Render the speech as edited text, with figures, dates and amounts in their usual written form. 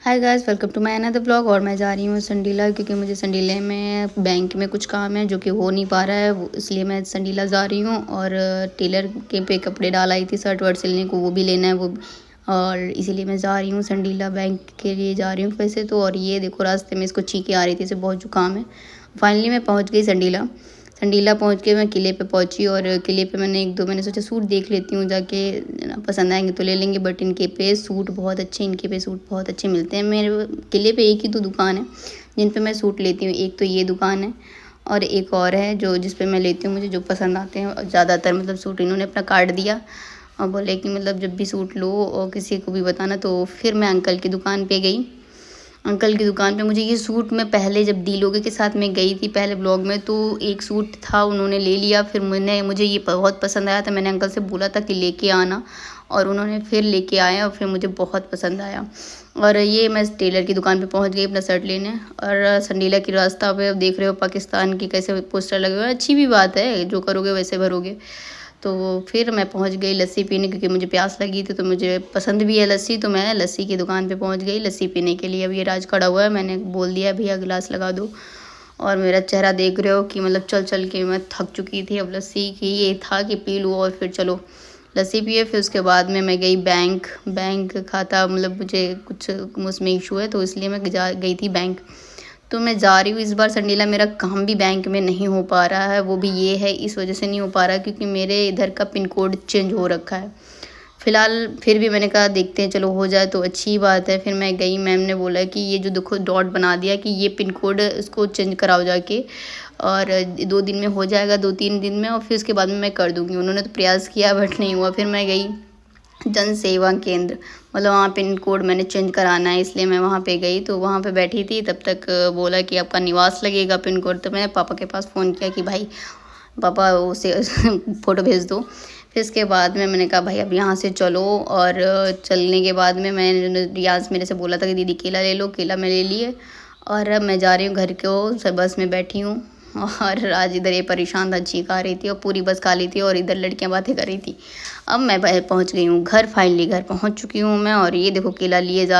Hi guys, welcome to my another blog. और मैं जा रही हूँ संडीला, क्योंकि मुझे संडीले में बैंक में कुछ काम है जो कि हो नहीं पा रहा है, इसलिए मैं संडीला जा रही हूँ। और टेलर के पे कपड़े डाल आई थी, शर्ट वर्ट सिलने को, वो भी लेना है वो। और इसीलिए मैं जा रही हूँ संडीला, बैंक के लिए जा रही हूँ वैसे तो। और ये देखो, रास्ते में इसको छींके आ रही थी, इसे बहुत जुकाम है। फाइनली मैं पहुँच गई संडीला पहुंच के मैं किले पे पहुंची। और किले पे मैंने सोचा सूट देख लेती हूँ जाके, पसंद आएंगे तो ले लेंगे। बट इनके पे सूट बहुत अच्छे मिलते हैं। मेरे किले पे एक ही तो दुकान है जिन पे मैं सूट लेती हूँ। एक तो ये दुकान है और एक और है जो जिस पे मैं लेती हूँ, मुझे जो पसंद आते हैं ज़्यादातर। मतलब सूट इन्होंने अपना कार्ड दिया और बोले कि मतलब जब भी सूट लो और किसी को भी बताना। तो फिर मैं अंकल की दुकान पे गई। अंकल की दुकान पे मुझे ये सूट, मैं पहले जब डीलोगे के साथ में गई थी पहले ब्लॉग में, तो एक सूट था, उन्होंने ले लिया। फिर मुझे ये बहुत पसंद आया था। मैंने अंकल से बोला था कि लेके आना, और उन्होंने फिर लेके आया और फिर मुझे बहुत पसंद आया। और ये मैं टेलर की दुकान पे पहुंच गई अपना शर्ट लेने। और संडीला की रास्ता पे अब देख रहे हो पाकिस्तान की कैसे पोस्टर लगे हुए हैं। अच्छी भी बात है, जो करोगे वैसे भरोगे। तो फिर मैं पहुंच गई लस्सी पीने, क्योंकि मुझे प्यास लगी थी, तो मुझे पसंद भी है लस्सी। तो मैं लस्सी की दुकान पे पहुंच गई लस्सी पीने के लिए। अब ये राज खड़ा हुआ है, मैंने बोल दिया भैया गिलास लगा दो। और मेरा चेहरा देख रहे हो कि मतलब चल चल के मैं थक चुकी थी। अब लस्सी की ये था कि पी लूँ और फिर चलो लस्सी पिए। फिर उसके बाद में मैं गई बैंक खाता, मतलब मुझे कुछ उसमें इशू है, तो इसलिए मैं गई थी बैंक। तो मैं जा रही हूँ इस बार संडीला। मेरा काम भी बैंक में नहीं हो पा रहा है, वो भी ये है इस वजह से नहीं हो पा रहा है क्योंकि मेरे इधर का पिन कोड चेंज हो रखा है फ़िलहाल। फिर भी मैंने कहा देखते हैं, चलो हो जाए तो अच्छी बात है। फिर मैं गई, मैम ने बोला कि ये जो देखो डॉट बना दिया कि ये पिन कोड इसको चेंज कराओ जाके, और 2 दिन में हो जाएगा, 2-3 दिन में, और फिर उसके बाद में मैं कर दूँगी। उन्होंने तो प्रयास किया बट नहीं हुआ। फिर मैं गई जन सेवा केंद्र, मतलब वहाँ पिन कोड मैंने चेंज कराना है, इसलिए मैं वहाँ पे गई। तो वहाँ पे बैठी थी, तब तक बोला कि आपका निवास लगेगा पिन कोड। तो मैंने पापा के पास फ़ोन किया कि भाई पापा उसे फ़ोटो भेज दो। फिर इसके बाद में मैंने कहा भाई अब यहाँ से चलो। और चलने के बाद में मैंने रियाज मेरे से बोला था कि दीदी केला ले लो, केला मैं ले लिए। और अब मैं जा रही हूँ घर को, बस में बैठी हूँ। और आज इधर ये परेशान था, चीख आ रही थी, और पूरी बस खाली थी, और इधर लड़कियां बातें कर रही थी। अब मैं पहुंच गई हूँ घर, फाइनली घर पहुंच चुकी हूँ मैं। और ये देखो केला लिए जा